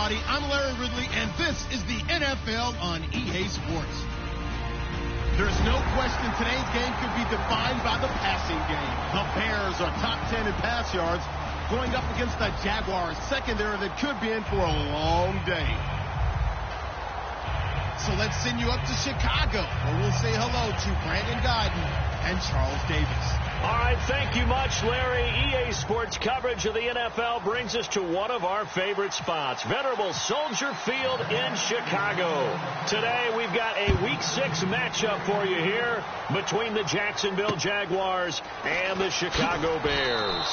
I'm Larry Ridley, and this is the NFL on EA Sports. There's no question today's game could be defined by the passing game. The Bears are top 10 in pass yards, going up against the Jaguars secondary that could be in for a long day. So let's send you up to Chicago, where we'll say hello to Brandon Gaudin and Charles Davis. All right, thank you much, Larry. EA Sports coverage of the NFL brings us to one of our favorite spots, venerable Soldier Field in Chicago. Today, we've got a Week 6 matchup for you here between the Jacksonville Jaguars and the Chicago Bears.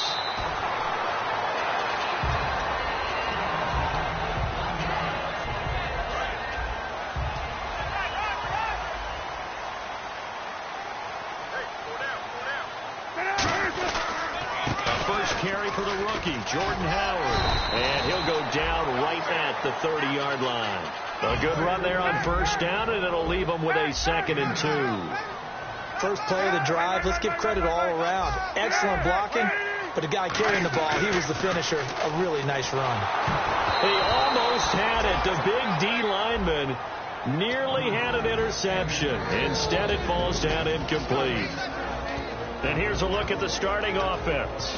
Carry for the rookie, Jordan Howard. And he'll go down right at the 30-yard line. A good run there on first down, and it'll leave them with a 2nd and 2. First play of the drive, let's give credit all around. Excellent blocking, but the guy carrying the ball, he was the finisher. A really nice run. He almost had it. The big D lineman nearly had an interception. Instead, it falls down incomplete. And here's a look at the starting offense.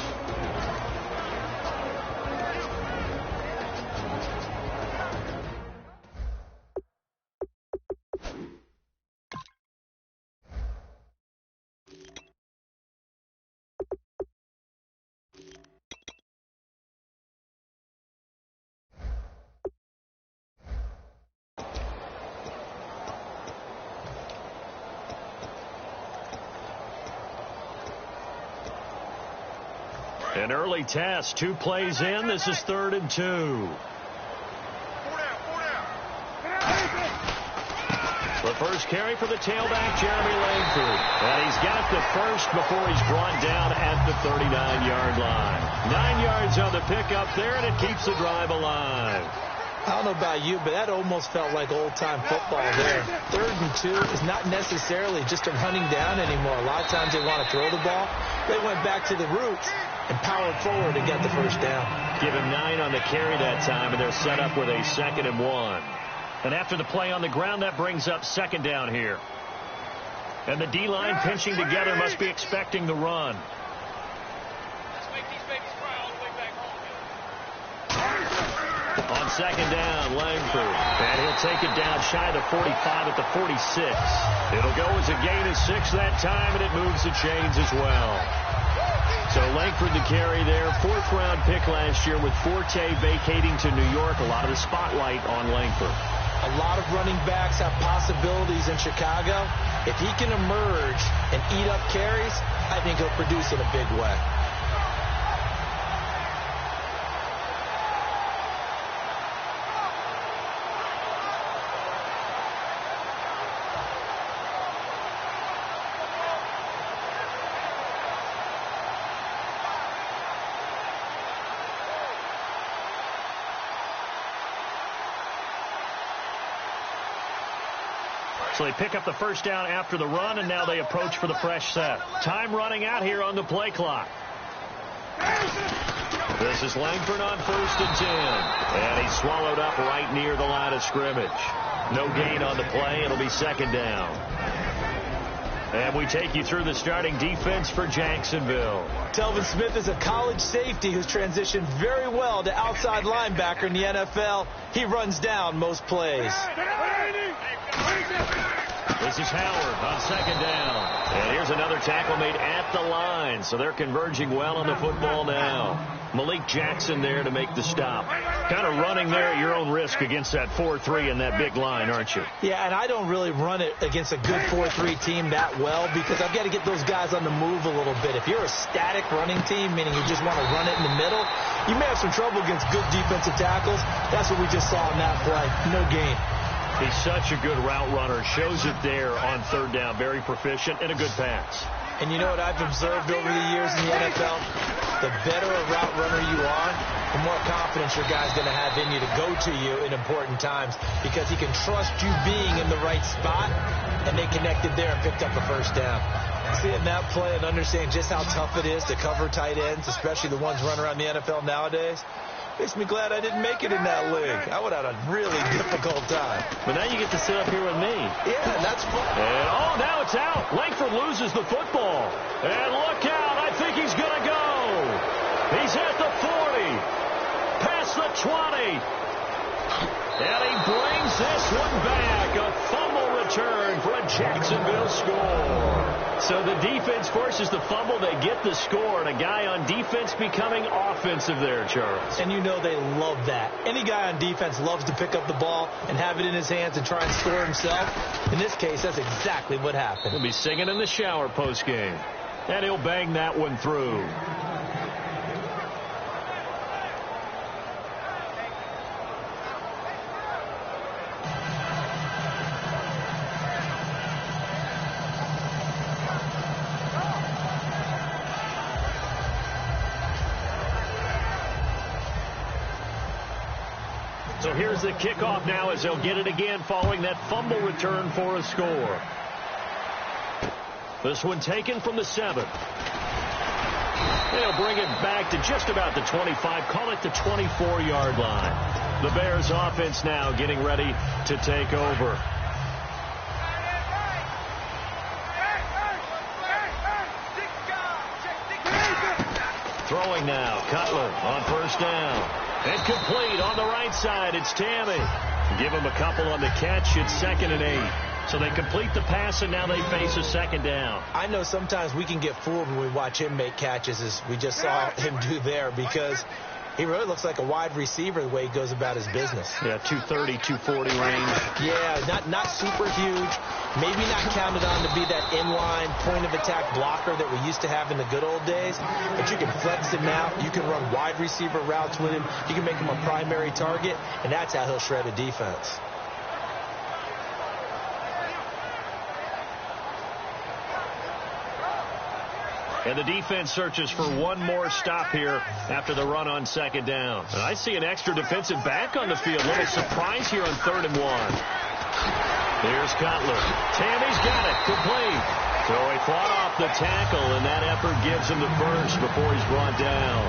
An early test, 2 plays in. This is 3rd and 2. The first carry for the tailback, Jeremy Langford. And he's got the first before he's brought down at the 39-yard line. 9 yards on the pickup there, and it keeps the drive alive. I don't know about you, but that almost felt like old-time football there. 3rd and 2 is not necessarily just a running down anymore. A lot of times they want to throw the ball. They went back to the roots and powered forward and got the first down. Give him 9 on the carry that time, and they're set up with a 2nd and 1. And after the play on the ground, that brings up 2nd down here. And the D-line pinching together must be expecting the run. On 2nd down, Langford. And he'll take it down shy of the 45 at the 46. It'll go as a gain of 6 that time, and it moves the chains as well. So Langford the carry there. 4th-round pick last year with Forte vacating to New York. A lot of the spotlight on Langford. A lot of running backs have possibilities in Chicago. If he can emerge and eat up carries, I think he'll produce in a big way. So they pick up the first down after the run, and now they approach for the fresh set. Time running out here on the play clock. This is Langford on 1st and 10. And he's swallowed up right near the line of scrimmage. No gain on the play. It'll be 2nd down. And we take you through the starting defense for Jacksonville. Telvin Smith is a college safety who's transitioned very well to outside linebacker in the NFL. He runs down most plays. This is Howard on second down. And here's another tackle made at the line. So they're converging well on the football now. Malik Jackson there to make the stop. Kind of running there at your own risk against that 4-3 and that big line, aren't you? Yeah, and I don't really run it against a good 4-3 team that well because I've got to get those guys on the move a little bit. If you're a static running team, meaning you just want to run it in the middle, you may have some trouble against good defensive tackles. That's what we just saw in that play. No gain. He's such a good route runner. Shows it there on third down. Very proficient and a good pass. And you know what I've observed over the years in the NFL? The better a route runner you are, the more confidence your guy's going to have in you to go to you in important times because he can trust you being in the right spot, and they connected there and picked up a first down. Seeing that play and understanding just how tough it is to cover tight ends, especially the ones running around the NFL nowadays, makes me glad I didn't make it in that league. I would have had a really difficult time. But now you get to sit up here with me. Yeah, that's fun. And, now it's out. Langford loses the football. And look out. I think he's going to go. He's at the 40. Past the 20. And he brings this one back. A fumble return for a Jacksonville score. So the defense forces the fumble. They get the score. And a guy on defense becoming offensive there, Charles. And you know they love that. Any guy on defense loves to pick up the ball and have it in his hands and try and score himself. In this case, that's exactly what happened. He'll be singing in the shower postgame. And he'll bang that one through. So here's the kickoff now as they'll get it again following that fumble return for a score. This one taken from the 7. They'll bring it back to just about the 25, call it the 24-yard line. The Bears offense now getting ready to take over. Throwing now, Cutler on first down. And complete on the right side. It's Tammy. Give him a couple on the catch. It's 2nd and 8. So they complete the pass, and now they face a second down. I know sometimes we can get fooled when we watch him make catches, as we just saw him do there, because he really looks like a wide receiver the way he goes about his business. Yeah, 230, 240 range. Yeah, not super huge. Maybe not counted on to be that inline point-of-attack blocker that we used to have in the good old days. But you can flex him out. You can run wide receiver routes with him. You can make him a primary target, and that's how he'll shred a defense. And the defense searches for one more stop here after the run on second down. And I see an extra defensive back on the field. A little surprise here on 3rd and 1. Here's Cutler. Tammy's got it. Complete. So he fought off the tackle, and that effort gives him the first before he's brought down.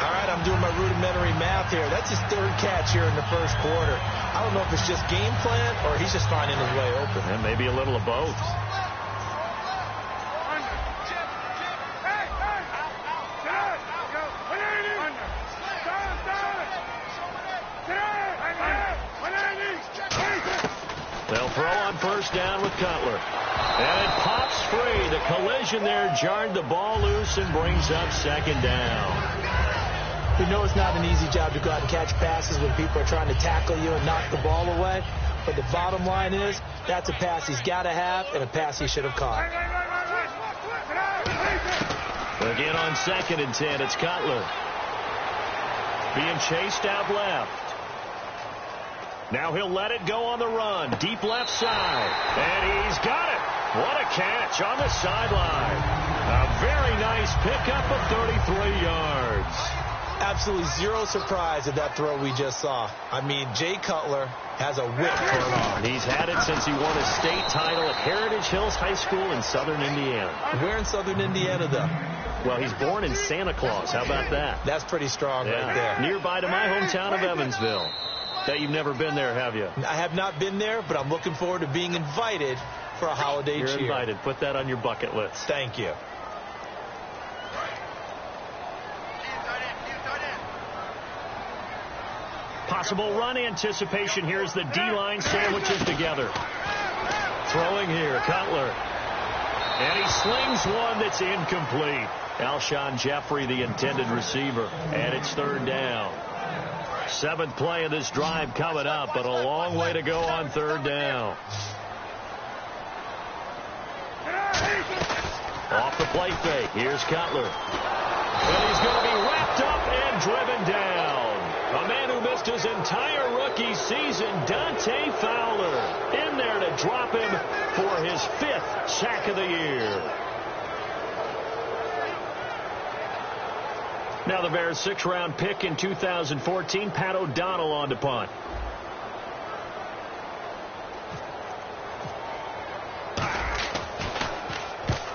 All right, I'm doing my rudimentary math here. That's his 3rd catch here in the first quarter. I don't know if it's just game plan or he's just finding his way open. And maybe a little of both. They'll throw on first down with Cutler. And it pops free. The collision there jarred the ball loose and brings up second down. We know it's not an easy job to go out and catch passes when people are trying to tackle you and knock the ball away. But the bottom line is that's a pass he's got to have and a pass he should have caught. Again on 2nd and 10, it's Cutler. Being chased out left. Now he'll let it go on the run. Deep left side. And he's got it. What a catch on the sideline. A very nice pickup of 33 yards. Absolutely zero surprise at that throw we just saw. I mean, Jay Cutler has a whip for an arm. He's had it since he won a state title at Heritage Hills High School in southern Indiana. Where in southern Indiana, though? Well, he's born in Santa Claus. How about that? That's pretty strong right there. Nearby to my hometown of Evansville. Bet you've never been there, have you? I have not been there, but I'm looking forward to being invited for a holiday cheer. You're invited. Put that on your bucket list. Thank you. Possible run anticipation here as the D-line sandwiches together. Throwing here, Cutler. And he slings one that's incomplete. Alshon Jeffrey, the intended receiver. And it's third down. 7th play of this drive coming up, but a long way to go on third down. Off the play fake. Here's Cutler. And he's going to be wrapped up and driven down. A man who missed his entire rookie season, Dante Fowler, in there to drop him for his 5th sack of the year. Now the Bears' 6th-round pick in 2014, Pat O'Donnell on to punt.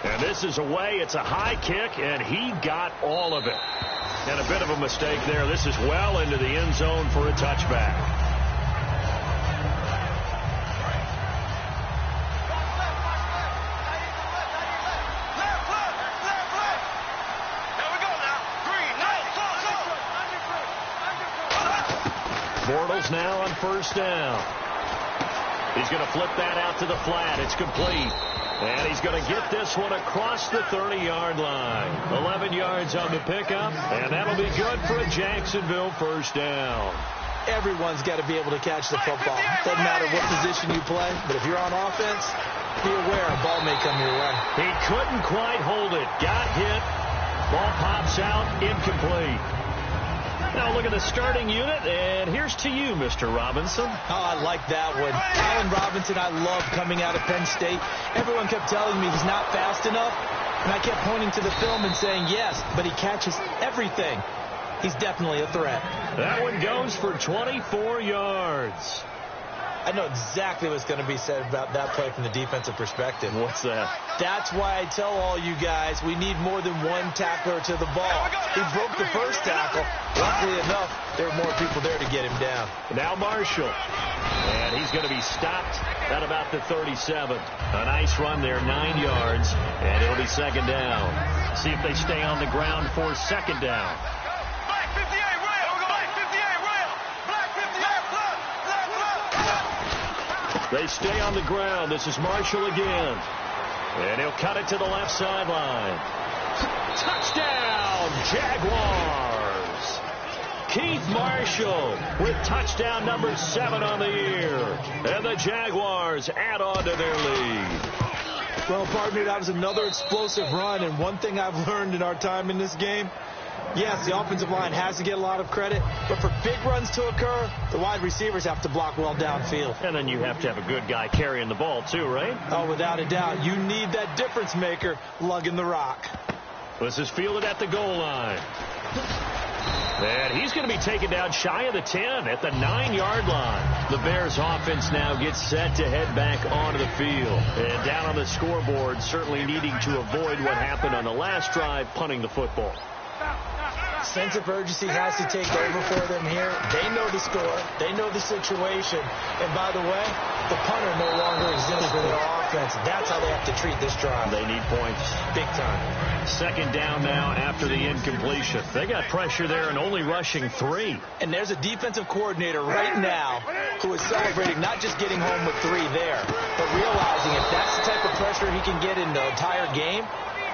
And this is away. It's a high kick, and he got all of it. And a bit of a mistake there. This is well into the end zone for a touchback. Bortles now on first down. He's going to flip that out to the flat. It's complete. And he's going to get this one across the 30-yard line. 11 yards on the pickup, and that'll be good for a Jacksonville first down. Everyone's got to be able to catch the football. Doesn't matter what position you play, but if you're on offense, be aware a ball may come your way. He couldn't quite hold it. Got hit. Ball pops out, incomplete. Now look at the starting unit, and here's to you, Mr. Robinson. Oh, I like that one. Allen Robinson, I love coming out of Penn State. Everyone kept telling me he's not fast enough, and I kept pointing to the film and saying yes, but he catches everything. He's definitely a threat. That one goes for 24 yards. I know exactly what's going to be said about that play from the defensive perspective. What's that? That's why I tell all you guys we need more than one tackler to the ball. He broke the first tackle. Luckily enough, there were more people there to get him down. Now Marshall. And he's going to be stopped at about the 37. A nice run there, 9 yards, and it'll be second down. See if they stay on the ground for second down. They stay on the ground. This is Marshall again. And he'll cut it to the left sideline. Touchdown, Jaguars. Keith Marshall with touchdown number 7 on the year. And the Jaguars add on to their lead. Well, partner, that was another explosive run. And one thing I've learned in our time in this game, yes, the offensive line has to get a lot of credit, but for big runs to occur, the wide receivers have to block well downfield. And then you have to have a good guy carrying the ball too, right? Oh, without a doubt. You need that difference maker lugging the rock. This is fielded at the goal line. And he's going to be taken down shy of the 10 at the 9-yard line. The Bears offense now gets set to head back onto the field. And down on the scoreboard, certainly needing to avoid what happened on the last drive, punting the football. Sense of urgency has to take over for them here. They know the score. They know the situation. And by the way, the punter no longer exists for their offense. That's how they have to treat this drive. They need points. Big time. Second down now after the incompletion. They got pressure there and only rushing 3. And there's a defensive coordinator right now who is celebrating not just getting home with 3 there, but realizing if that's the type of pressure he can get in the entire game,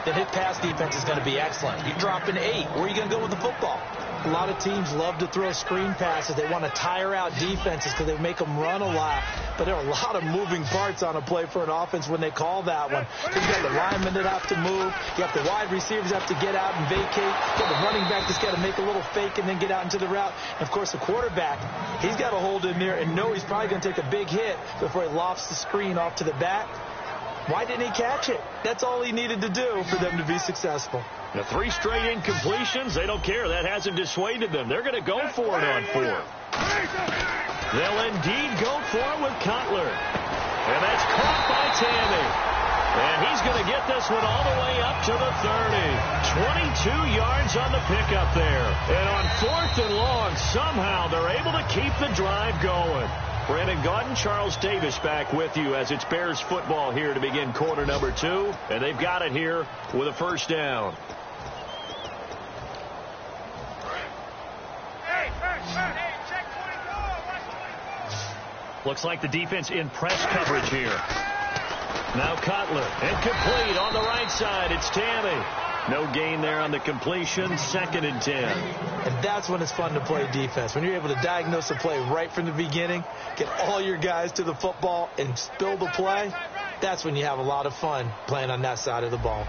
then his pass defense is going to be excellent. You're dropping 8. Where are you going to go with the football? A lot of teams love to throw screen passes. They want to tire out defenses because they make them run a lot. But there are a lot of moving parts on a play for an offense when they call that one. You've got the linemen that have to move. You have the wide receivers that have to get out and vacate. You have the running back that's got to make a little fake and then get out into the route. And, of course, the quarterback, he's got to hold in there and know he's probably going to take a big hit before he lofts the screen off to the back. Why didn't he catch it? That's all he needed to do for them to be successful. The 3 straight incompletions, they don't care. That hasn't dissuaded them. They're going to go for it on 4. They'll indeed go for it with Cutler. And that's caught by Tammy. And he's going to get this one all the way up to the 30. 22 yards on the pickup there. And on 4th and long, somehow they're able to keep the drive going. Brandon Gaudin, Charles Davis back with you as it's Bears football here to begin quarter number 2. And they've got it here with a first down. Looks like the defense in press coverage here. Now Cutler, incomplete on the right side. It's Tammy. No gain there on the completion. 2nd and 10. And that's when it's fun to play defense. When you're able to diagnose a play right from the beginning, get all your guys to the football, and spill the play, that's when you have a lot of fun playing on that side of the ball.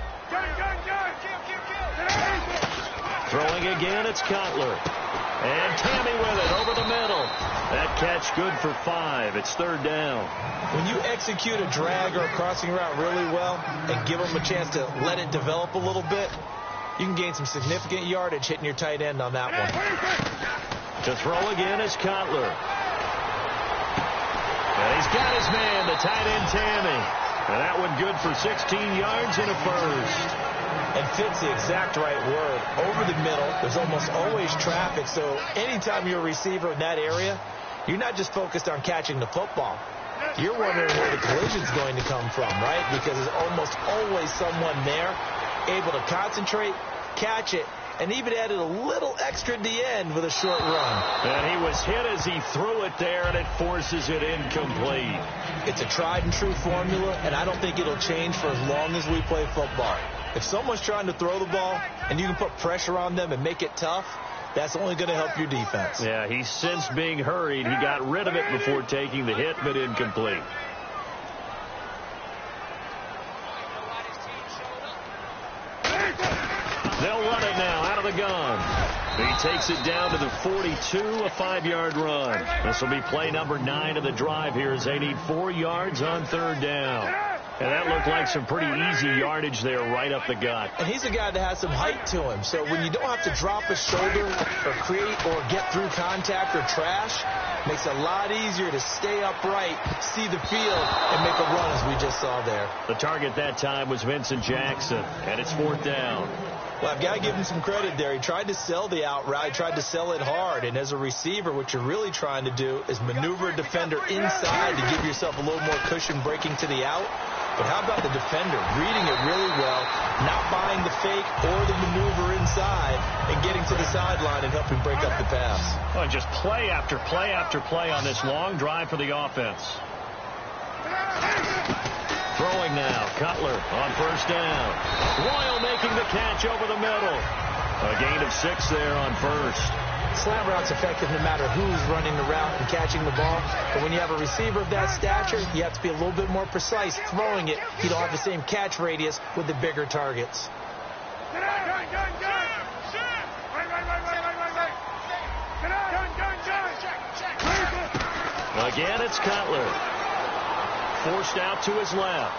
Throwing again, it's Cutler. And Tammy with it over the middle. That catch good for 5. It's 3rd down. When you execute a drag or a crossing route really well and give them a chance to let it develop a little bit, you can gain some significant yardage hitting your tight end on that one. To throw again is Cutler. And he's got his man, the tight end Tammy. And that one good for 16 yards and a first. And fits the exact right word. Over the middle, there's almost always traffic, so anytime you're a receiver in that area, you're not just focused on catching the football. You're wondering where the collision's going to come from, right? Because there's almost always someone there able to concentrate, catch it, and even added a little extra at the end with a short run. And he was hit as he threw it there, and it forces it incomplete. It's a tried-and-true formula, and I don't think it'll change for as long as we play football. If someone's trying to throw the ball and you can put pressure on them and make it tough, that's only going to help your defense. Yeah, he's since being hurried. He got rid of it before taking the hit, but incomplete. They'll run it now out of the gun. He takes it down to the 42, a 5-yard run. This will be play number 9 of the drive here as they need 4 yards on 3rd down. And that looked like some pretty easy yardage there right up the gut. And he's a guy that has some height to him. So when you don't have to drop a shoulder or create or get through contact or trash, it makes it a lot easier to stay upright, see the field, and make a run as we just saw there. The target that time was Vincent Jackson, and it's 4th down. Well, I've got to give him some credit there. He tried to sell the out route, tried to sell it hard. And as a receiver, what you're really trying to do is maneuver a defender inside to give yourself a little more cushion breaking to the out. But how about the defender reading it really well, not buying the fake or the maneuver inside, and getting to the sideline and helping break up the pass? Oh, just play after play after play on this long drive for the offense. Throwing now, Cutler on 1st down. Royal making the catch over the middle. A gain of 6 there on 1st. Slant route's effective no matter who's running the route and catching the ball. But when you have a receiver of that stature, you have to be a little bit more precise throwing it. You don't have the same catch radius with the bigger targets. Again, it's Cutler. Forced out to his left.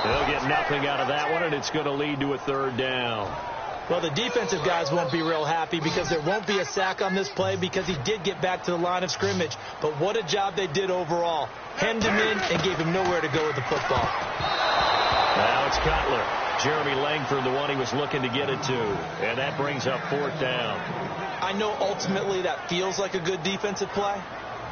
They'll get nothing out of that one, and it's going to lead to a 3rd down. Well, the defensive guys won't be real happy because there won't be a sack on this play because he did get back to the line of scrimmage. But what a job they did overall. Hemmed him in and gave him nowhere to go with the football. Now it's Cutler. Jeremy Langford, the one he was looking to get it to. And that brings up 4th down. I know ultimately that feels like a good defensive play,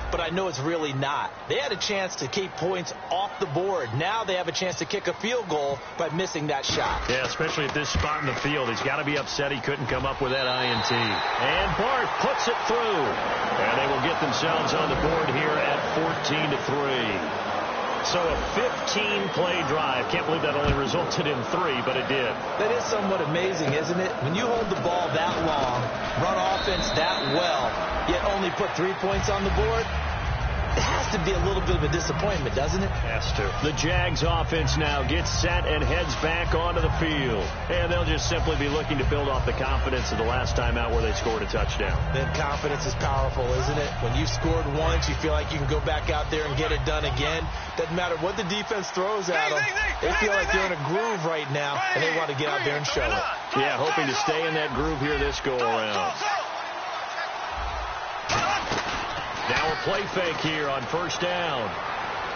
but I know it's really not. They had a chance to keep points off the board. Now they have a chance to kick a field goal by missing that shot. Yeah, especially at this spot in the field. He's got to be upset he couldn't come up with that INT. And Bart puts it through. And they will get themselves on the board here at 14-3. So a 15-play drive. Can't believe that only resulted in 3, but it did. That is somewhat amazing, isn't it? When you hold the ball that long, run offense that well, yet only put 3 points on the board, it has to be a little bit of a disappointment, doesn't it? Has to. The Jags offense now gets set and heads back onto the field. And they'll just simply be looking to build off the confidence of the last time out where they scored a touchdown. Then confidence is powerful, isn't it? When you scored once, you feel like you can go back out there and get it done again. Doesn't matter what the defense throws at them. They feel like they're in a groove right now, and they want to get out there and show it. Yeah, hoping to stay in that groove here this go-around. Now a play fake here on 1st down.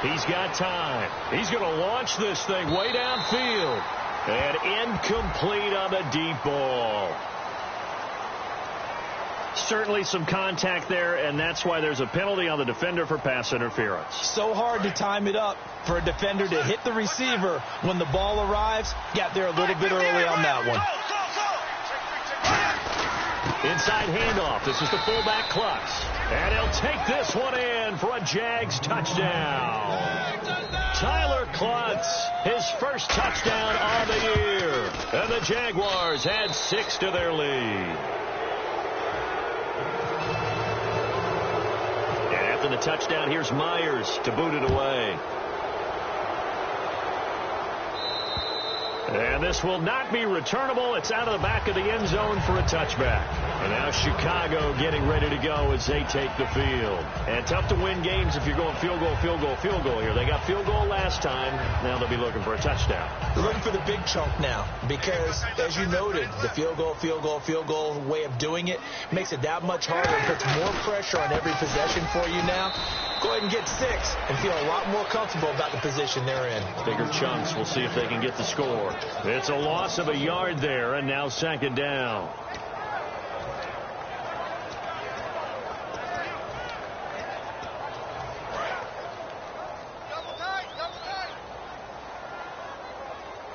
He's got time. He's going to launch this thing way downfield. And incomplete on the deep ball. certainly some contact there, and that's why there's a penalty on the defender for pass interference. So hard to time it up for a defender to hit the receiver when the ball arrives. Got there a little bit early on that one. Inside handoff. This is the fullback Klutz. And he'll take this one in for a Jags touchdown. Tyler Klutz, his first touchdown on the year. And the Jaguars add 6 to their lead. And after the touchdown, here's Myers to boot it away. And this will not be returnable. It's out of the back of the end zone for a touchback. And now Chicago getting ready to go as they take the field. And tough to win games if you're going field goal, field goal, field goal here. They got field goal last time. Now they'll be looking for a touchdown. They're looking for the big chunk now because, as you noted, the field goal way of doing it makes it that much harder. It puts more pressure on every possession for you now. Go ahead and get 6 and feel a lot more comfortable about the position they're in. Bigger chunks. We'll see if they can get the score. It's a loss of a yard there, and now second down.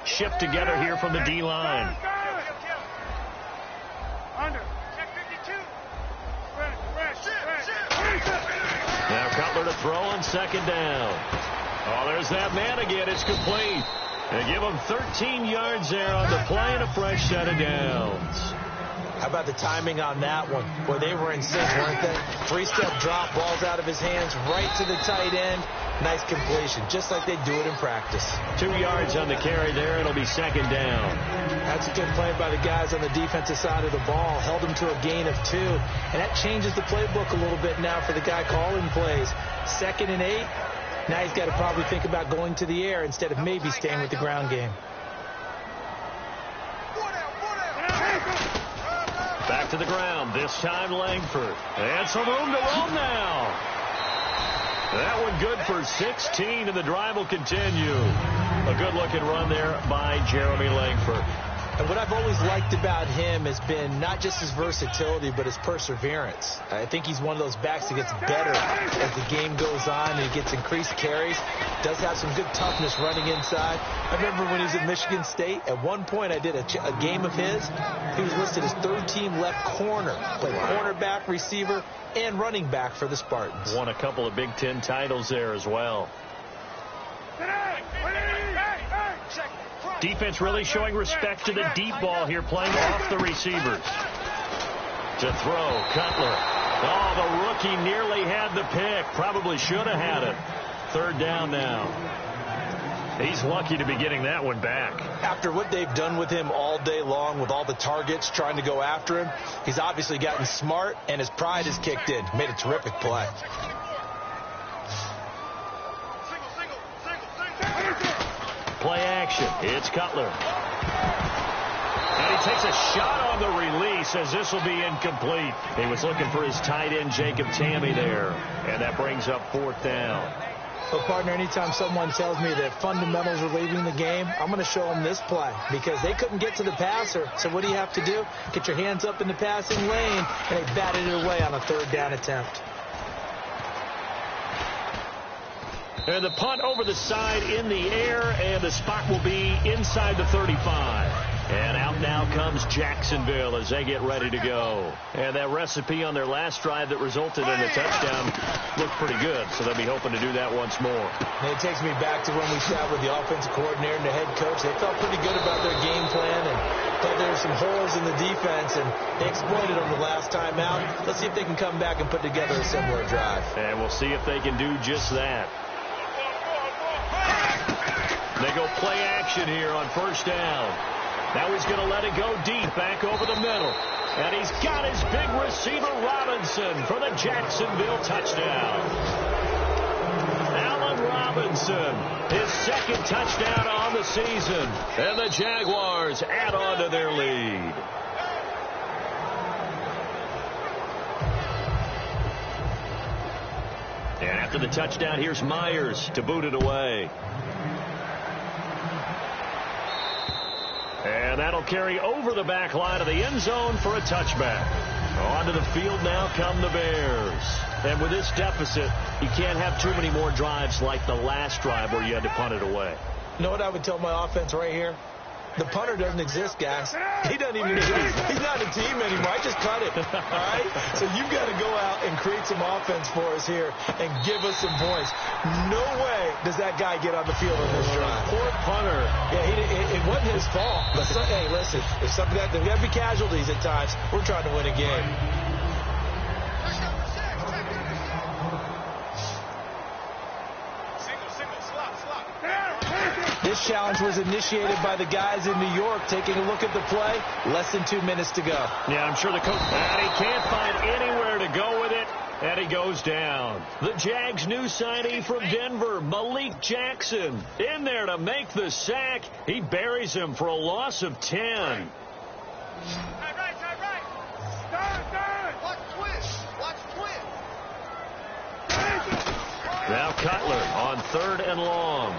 Shift together here from the D-line. Now Cutler to throw on second down. Oh, there's that man again. It's complete. They give him 13 yards there on the play and a fresh set of downs. How about the timing on that one? Boy, they were in sync, weren't they? 3-step drop, balls out of his hands, right to the tight end. Nice completion, just like they do it in practice. 2 yards on the carry there. It'll be second down. That's a good play by the guys on the defensive side of the ball. Held them to a gain of 2. And that changes the playbook a little bit now for the guy calling plays. 2nd and 8. Now he's got to probably think about going to the air instead of maybe staying with the ground game. Back to the ground. This time Langford. And some room to roam now. That one good for 16, and the drive will continue. A good-looking run there by Jeremy Langford. And what I've always liked about him has been not just his versatility, but his perseverance. I think he's one of those backs that gets better as the game goes on and he gets increased carries. Does have some good toughness running inside. I remember when he was at Michigan State, at one point I did a game of his. He was listed as third-team left corner. Played cornerback, receiver, and running back for the Spartans. Won a couple of Big Ten titles there as well. Defense really showing respect to the deep ball here, playing off the receivers. To throw, Cutler. Oh, the rookie nearly had the pick. Probably should have had it. Third down now. He's lucky to be getting that one back. After what they've done with him all day long with all the targets trying to go after him, he's obviously gotten smart and his pride has kicked in. Made a terrific play. Play action. It's Cutler. And he takes a shot on the release as this will be incomplete. He was looking for his tight end, Jacob Tamme, there. And that brings up fourth down. Well, partner, anytime someone tells me that fundamentals are leaving the game, I'm going to show them this play because they couldn't get to the passer. So what do you have to do? Get your hands up in the passing lane, and they batted it away on a third down attempt. And the punt over the side in the air, and the spot will be inside the 35. And out now comes Jacksonville as they get ready to go. And that recipe on their last drive that resulted in a touchdown looked pretty good, so they'll be hoping to do that once more. And it takes me back to when we sat with the offensive coordinator and the head coach. They felt pretty good about their game plan and thought there were some holes in the defense, and they exploited them the last time out. Let's see if they can come back and put together a similar drive. And we'll see if they can do just that. They go play action here on first down. Now he's going to let it go deep, back over the middle. And he's got his big receiver, Robinson, for the Jacksonville touchdown. Allen Robinson, his second touchdown on the season. And the Jaguars add on to their lead. And after the touchdown, here's Myers to boot it away. And that'll carry over the back line of the end zone for a touchback. Onto the field now come the Bears. And with this deficit, you can't have too many more drives like the last drive where you had to punt it away. You know what I would tell my offense right here? The punter doesn't exist, guys. He doesn't even exist. He's not a team anymore. I just cut him. All right? So you've got to go out and create some offense for us here and give us some points. No way does that guy get on the field on this drive. Poor punter. Yeah, it wasn't his fault. But hey, listen, if something there's got to be casualties at times. We're trying to win a game. This challenge was initiated by the guys in New York. Taking a look at the play, less than 2 minutes to go. Yeah, I'm sure the coach, and he can't find anywhere to go with it, and he goes down. The Jags' new signee from Denver, Malik Jackson, in there to make the sack. He buries him for a loss of 10. Right. Watch twist. Now Cutler on 3rd and long.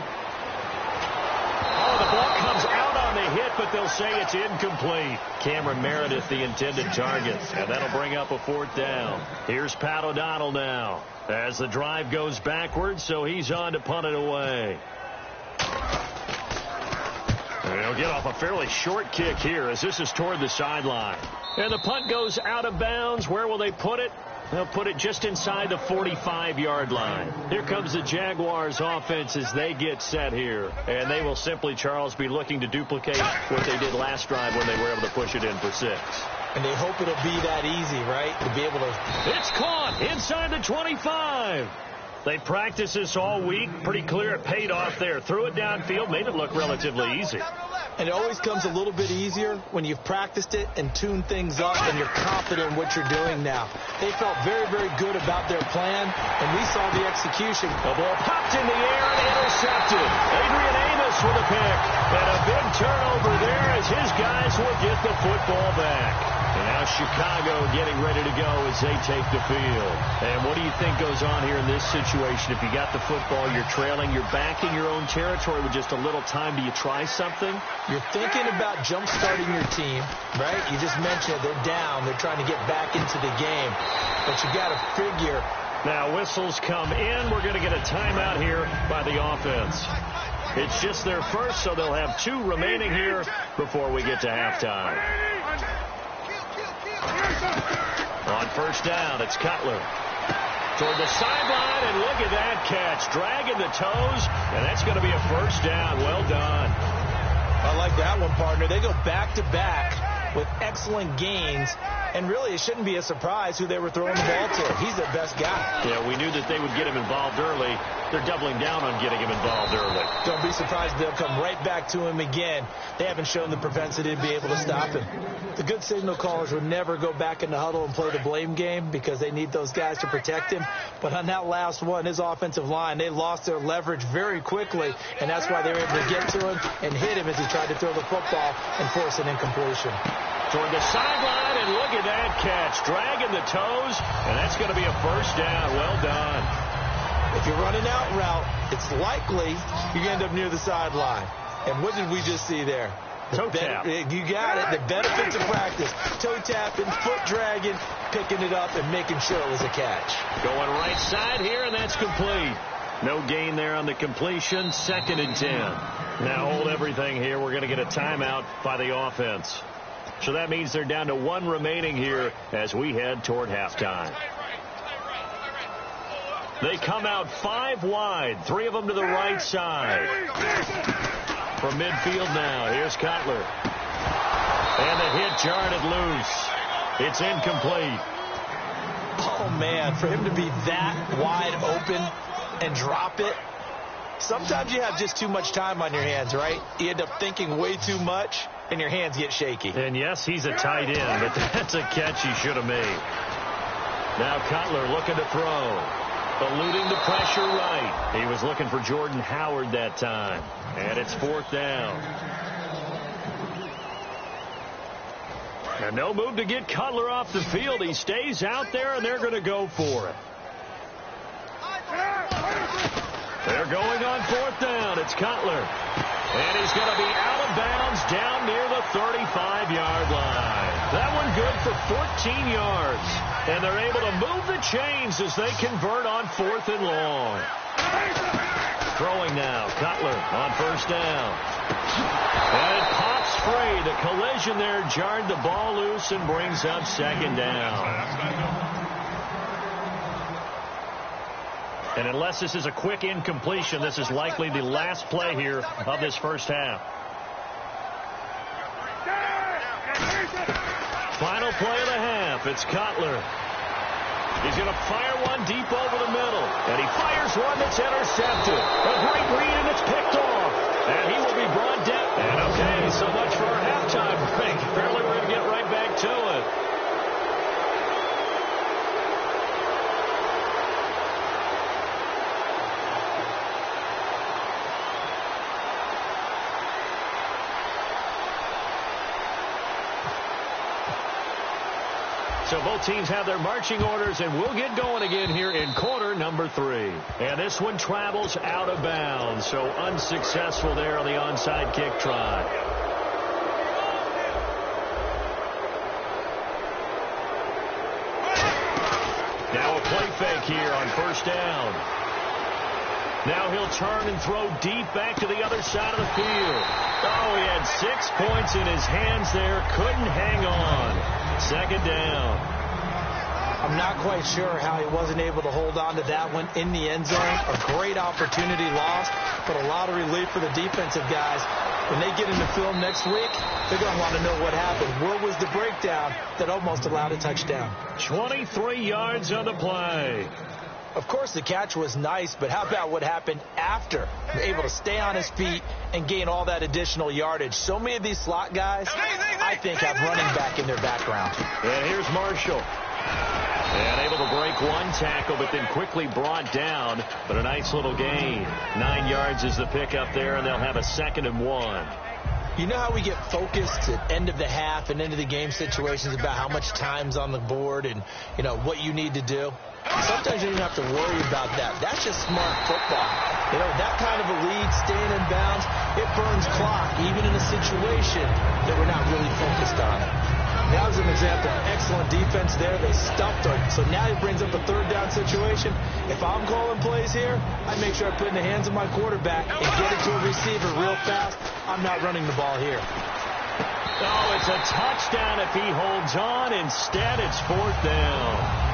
Oh, the ball comes out on the hit, but they'll say it's incomplete. Cameron Meredith, the intended target, and that'll bring up a 4th down. Here's Pat O'Donnell now as the drive goes backwards, so he's on to punt it away. And he'll get off a fairly short kick here as this is toward the sideline. And the punt goes out of bounds. Where will they put it? They'll put it just inside the 45-yard line. Here comes the Jaguars offense as they get set here. And they will simply, Charles, be looking to duplicate what they did last drive when they were able to push it in for 6. And they hope it'll be that easy, right? To be able to... It's caught inside the 25. They practiced this all week. Pretty clear it paid off there. Threw it downfield, made it look relatively easy. And it always comes a little bit easier when you've practiced it and tuned things up and you're confident in what you're doing now. They felt very, very good about their plan, and we saw the execution. The ball popped in the air and intercepted. Adrian Amos with a pick. And a big turnover there as his guys will get the football back. And now Chicago getting ready to go as they take the field. And what do you think goes on here in this situation? If you got the football, you're trailing, you're back in your own territory with just a little time. Do you try something? You're thinking about jump-starting your team, right? You just mentioned it. They're down. They're trying to get back into the game. But you got to figure. Now whistles come in. We're going to get a timeout here by the offense. It's just their first, so they'll have 2 remaining here before we get to halftime. On 1st down, it's Cutler. Toward the sideline, and look at that catch. Dragging the toes, and that's going to be a 1st down. Well done. I like that one, partner. They go back-to-back with excellent gains, and really it shouldn't be a surprise who they were throwing the ball to. He's their best guy. Yeah, we knew that they would get him involved early. They're doubling down on getting him involved early. Don't be surprised if they'll come right back to him again. They haven't shown the propensity to be able to stop him. The good signal callers would never go back in the huddle and play the blame game because they need those guys to protect him. But on that last one, his offensive line, they lost their leverage very quickly, and that's why they were able to get to him and hit him as he tried to throw the football and force an incompletion. Toward the sideline, and look at that catch. Dragging the toes, and that's going to be a 1st down. Well done. If you're running out route, it's likely you end up near the sideline. And what did we just see there? Toe tap. You got it. The benefits of practice. Toe tapping, foot dragging, picking it up, and making sure it was a catch. Going right side here, and that's complete. No gain there on the completion. 2nd and 10. Now hold everything here. We're going to get a timeout by the offense. So that means they're down to 1 remaining here as we head toward halftime. They come out 5 wide, 3 of them to the right side. From midfield now, here's Cutler. And the hit jarred it loose. It's incomplete. Oh, man, for him to be that wide open and drop it. Sometimes you have just too much time on your hands, right? You end up thinking way too much, and your hands get shaky. And, yes, he's a tight end, but that's a catch he should have made. Now Cutler looking to throw. Eluding the pressure right. He was looking for Jordan Howard that time. And it's 4th down. And no move to get Cutler off the field. He stays out there, and they're going to go for it. They're going on 4th down. It's Cutler. And he's going to be out of bounds down near the 35-yard line. That one good for 14 yards. And they're able to move the chains as they convert on 4th and long. Throwing now, Cutler on 1st down. And it pops free. The collision there jarred the ball loose and brings up 2nd down. And unless this is a quick incompletion, this is likely the last play here of this first half. Final play of the half. It's Cutler. He's going to fire one deep over the middle. And he fires one that's intercepted. A great read, and it's picked off. And he will be brought down. And okay, so much for our halftime break. Apparently we're going to get right back to it. So both teams have their marching orders, and we'll get going again here in quarter number 3. And this one travels out of bounds, so unsuccessful there on the onside kick try. Now a play fake here on 1st down. Now he'll turn and throw deep back to the other side of the field. Oh, he had 6 points in his hands there. Couldn't hang on. 2nd down. I'm not quite sure how he wasn't able to hold on to that one in the end zone. A great opportunity lost, but a lot of relief for the defensive guys. When they get into film next week, they're going to want to know what happened. Where was the breakdown that almost allowed a touchdown? 23 yards on the play. Of course, the catch was nice, but how about what happened after? Able to stay on his feet and gain all that additional yardage. So many of these slot guys, I think, have running back in their background. And here's Marshall. And able to break one tackle, but then quickly brought down. But a nice little gain. 9 yards is the pickup there, and they'll have a 2nd and 1. You know how we get focused at end of the half and end of the game situations about how much time's on the board and, you know, what you need to do? Sometimes you don't have to worry about that. That's just smart football. You know, that kind of a lead, staying in bounds, it burns clock, even in a situation that we're not really focused on it. That was an example of excellent defense there. They stuffed her. So now he brings up a 3rd down situation. If I'm calling plays here, I make sure I put it in the hands of my quarterback and get it to a receiver real fast. I'm not running the ball here. Oh, it's a touchdown if he holds on. Instead, it's 4th down.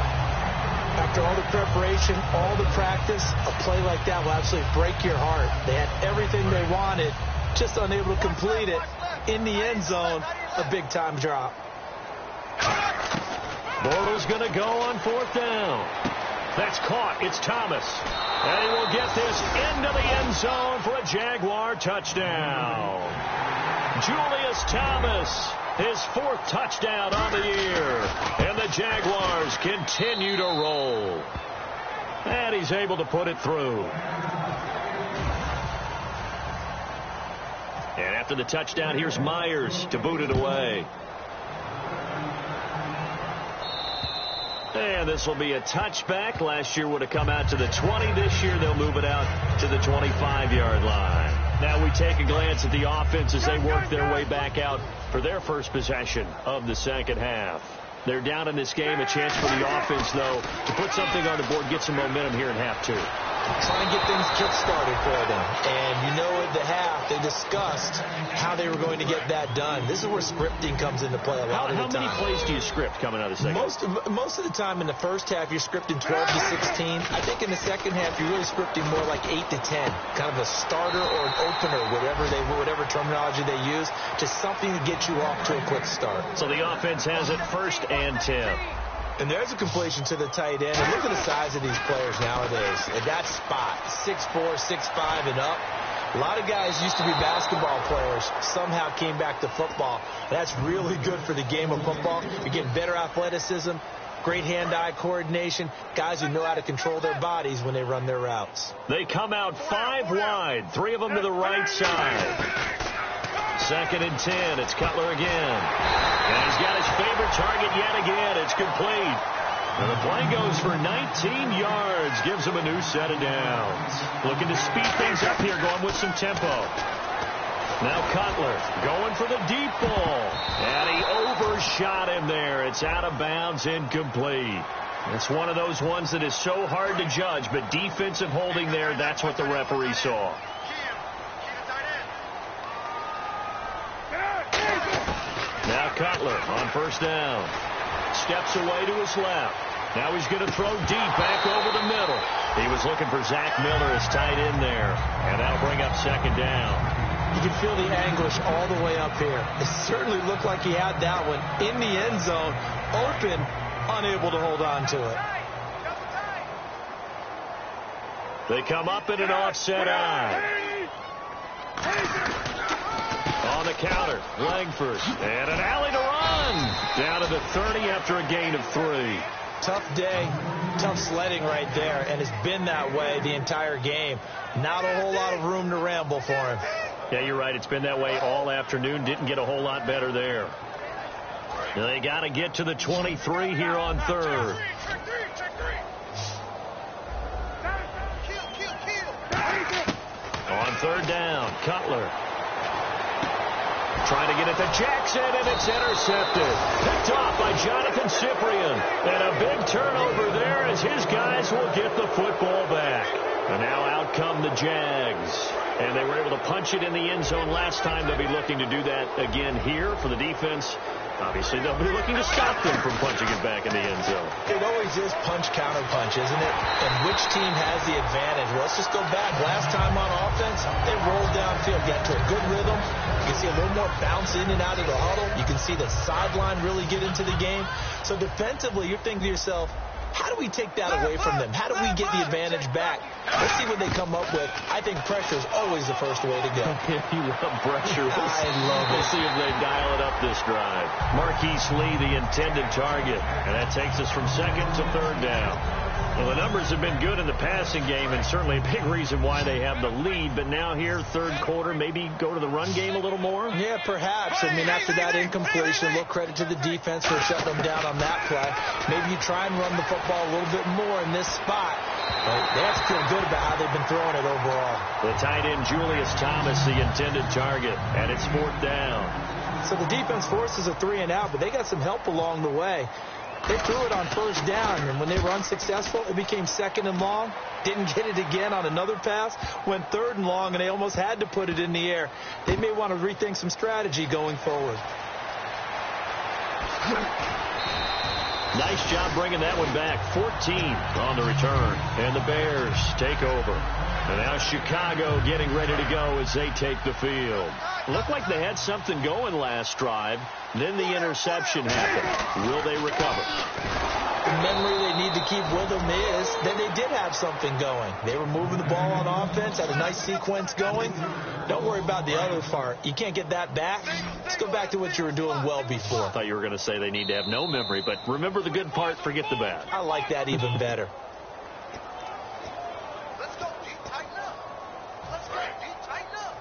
After all the preparation, all the practice, a play like that will absolutely break your heart. They had everything they wanted, just unable to complete it. In the end zone, a big-time drop. Bortles going to go on 4th down. That's caught. It's Thomas. And he will get this into the end zone for a Jaguar touchdown. Julius Thomas, his 4th touchdown on the year. And the Jaguars continue to roll. And he's able to put it through. And after the touchdown, here's Myers to boot it away. And this will be a touchback. Last year would have come out to the 20. This year they'll move it out to the 25-yard line. Now we take a glance at the offense as they work their way back out for their first possession of the 2nd half. They're down in this game. A chance for the offense, though, to put something on the board, get some momentum here in half 2. Trying to get things kick-started for them. And you know at the half, they discussed how they were going to get that done. This is where scripting comes into play a lot of the time. How many plays do you script coming out of the second? Most of the time in the first half, you're scripting 12 to 16. I think in the second half, you're really scripting more like 8 to 10. Kind of a starter or an opener, whatever terminology they use, just something to get you off to a quick start. So the offense has it 1st and 10. And there's a completion to the tight end. And look at the size of these players nowadays. At that spot, 6'4", 6'5", and up. A lot of guys used to be basketball players, somehow came back to football. That's really good for the game of football. You're getting better athleticism, great hand-eye coordination, guys who know how to control their bodies when they run their routes. They come out 5 wide, 3 of them to the right side. 2nd and 10. It's Cutler again. And he's got his favorite target yet again. It's complete. And the play goes for 19 yards. Gives him a new set of downs. Looking to speed things up here, going with some tempo. Now Cutler going for the deep ball. And he overshot him there. It's out of bounds, incomplete. It's one of those ones that is so hard to judge, but defensive holding there, that's what the referee saw. Now Cutler on first down. Steps away to his left. Now he's going to throw deep back over the middle. He was looking for Zach Miller as tight end there. And that'll bring up second down. You can feel the anguish all the way up here. It certainly looked like he had that one in the end zone, open, unable to hold on to it. They come up in an offset eye. On the counter, Langford. And an alley to run. Down to the 30 after a gain of 3. Tough day, tough sledding right there, and it's been that way the entire game. Not a whole lot of room to ramble for him. Yeah, you're right. It's been that way all afternoon. Didn't get a whole lot better there. They got to get to the 23 here on third. On third down, Cutler. Trying to get it to Jackson, and it's intercepted. Picked off by Jonathan Cyprien. And a big turnover there as his guys will get the football back. And now out come the Jags. And they were able to punch it in the end zone last time. They'll be looking to do that again here for the defense. Obviously, they'll be looking to stop them from punching it back in the end zone. It always is punch-counter-punch, isn't it? And which team has the advantage? Well, let's just go back. Last time on offense, they rolled downfield, got to a good rhythm. You can see a little more bounce in and out of the huddle. You can see the sideline really get into the game. So defensively, you're thinking to yourself, how do we take that away from them? How do we get the advantage back? Let's see what they come up with. I think pressure is always the first way to go. You love pressure. I love it. We'll see if they dial it up this drive. Marquise Lee, the intended target. And that takes us from second to third down. Well, the numbers have been good in the passing game, and certainly a big reason why they have the lead. But now here, third quarter, maybe go to the run game a little more? Yeah, perhaps. I mean, after that incompletion, a little credit to the defense for shutting them down on that play. Maybe you try and run the football a little bit more in this spot. But they have to feel good about how they've been throwing it overall. The tight end, Julius Thomas, the intended target, and it's fourth down. So the defense forces a 3-and-out, but they got some help along the way. They threw it on first down, and when they were unsuccessful, it became second and long. Didn't get it again on another pass. Went third and long, and they almost had to put it in the air. They may want to rethink some strategy going forward. Nice job bringing that one back. 14 on the return. And the Bears take over. And now Chicago getting ready to go as they take the field. Looked like they had something going last drive. Then the interception happened. Will they recover? The memory they need to keep with them is that they did have something going. They were moving the ball on offense, had a nice sequence going. Don't worry about the other part. You can't get that back. Let's go back to what you were doing well before. I thought you were going to say they need to have no memory, but remember the good part, forget the bad. I like that even better. Let's go, D. Tighten up. Let's go, D. Tighten up.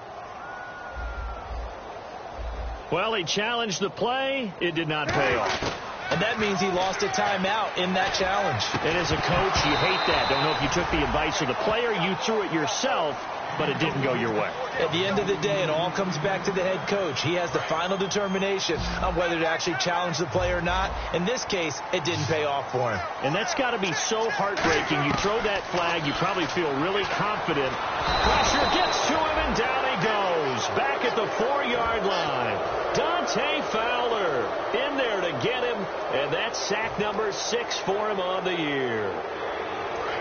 Well, he challenged the play. It did not pay off. And that means he lost a timeout in that challenge. And as a coach, you hate that. Don't know if you took the advice of the player, you threw it yourself, but it didn't go your way. At the end of the day, it all comes back to the head coach. He has the final determination on whether to actually challenge the play or not. In this case, it didn't pay off for him. And that's got to be so heartbreaking. You throw that flag, you probably feel really confident. Pressure gets to him, and down he goes. Back at the 4-yard line. Dante Fowler in there to get him, and that's sack number 6 for him on the year.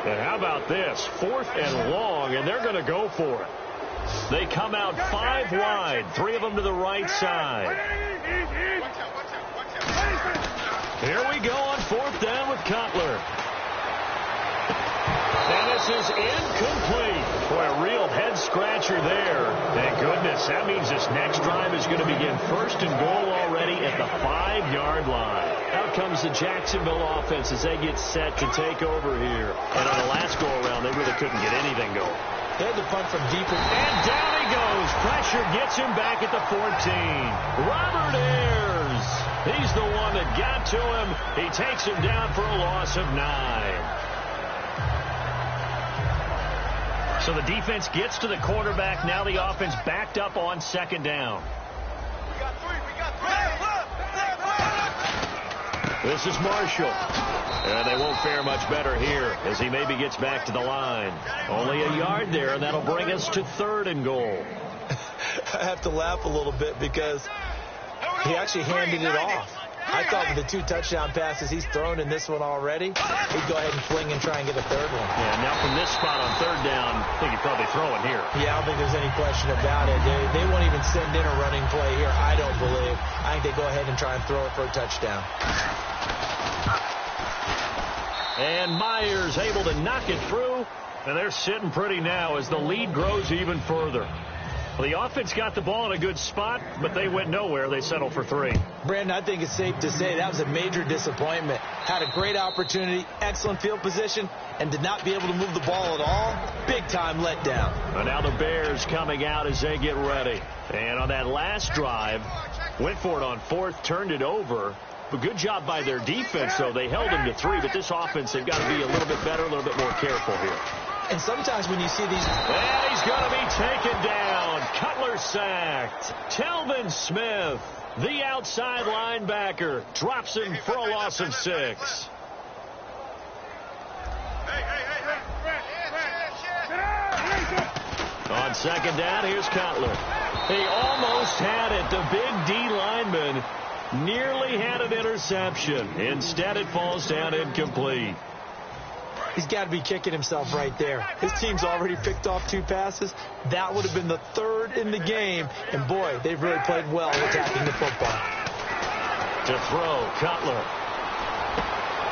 And how about this? 4th and long, and they're going to go for it. They come out 5 wide, 3 of them to the right side. Here we go on 4th down with Cutler. And this is incomplete. Boy, a real head-scratcher there. Thank goodness. That means this next drive is going to begin 1st and goal already at the 5-yard line. Out comes the Jacksonville offense as they get set to take over here. And on the last go-around, they really couldn't get anything going. They had to punt from deeper. And down he goes. Pressure gets him back at the 14. Robert Ayers. He's the one that got to him. He takes him down for a loss of 9. So the defense gets to the quarterback. Now the offense backed up on second down. We got three. This is Marshall. And they won't fare much better here as he maybe gets back to the line. Only a yard there, and that'll bring us to 3rd and goal. I have to laugh a little bit because he actually handed it off. I thought with the 2 touchdown passes he's thrown in this one already, he'd go ahead and fling and try and get a 3rd one. Yeah, now from this spot on 3rd down, I think he'd probably throw it here. Yeah, I don't think there's any question about it. They won't even send in a running play here, I don't believe. I think they go ahead and try and throw it for a touchdown. And Myers able to knock it through, and they're sitting pretty now as the lead grows even further. Well, the offense got the ball in a good spot, but they went nowhere. They settled for 3. Brandon, I think it's safe to say that was a major disappointment. Had a great opportunity, excellent field position, and did not be able to move the ball at all. Big-time letdown. And now the Bears coming out as they get ready. And on that last drive, went for it on 4th, turned it over. But good job by their defense, though. They held them to 3, but this offense, they've got to be a little bit better, a little bit more careful here. And sometimes when you see these... And he's going to be taken down. Cutler sacked. Telvin Smith, the outside linebacker, drops him for a loss of 6. On second down, here's Cutler. He almost had it. The big D lineman nearly had an interception. Instead, it falls down incomplete. He's got to be kicking himself right there. His team's already picked off 2 passes. That would have been the 3rd in the game. And, boy, they've really played well attacking the football. To throw, Cutler.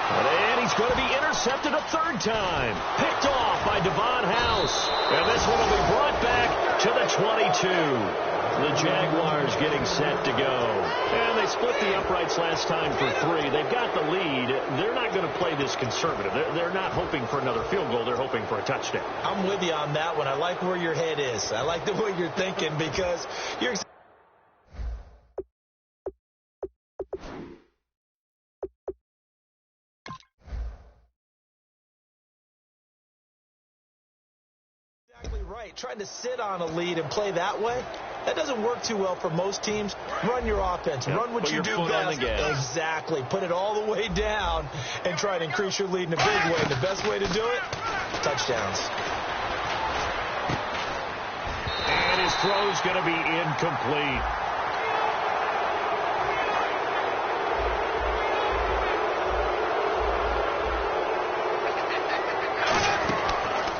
And he's going to be intercepted a 3rd time. Picked off by Devon House. And this one will be brought back to the 22. The Jaguars getting set to go. And they split the uprights last time for 3. They've got the lead. They're not going to play this conservative. They're not hoping for another field goal. They're hoping for a touchdown. I'm with you on that one. I like where your head is. I like the way you're thinking because you're... exactly right. Trying to sit on a lead and play that way, that doesn't work too well for most teams. Run your offense. Yep. Run what you do best. Exactly. Put it all the way down and try to increase your lead in a big way. And the best way to do it, touchdowns. And his throw's going to be incomplete.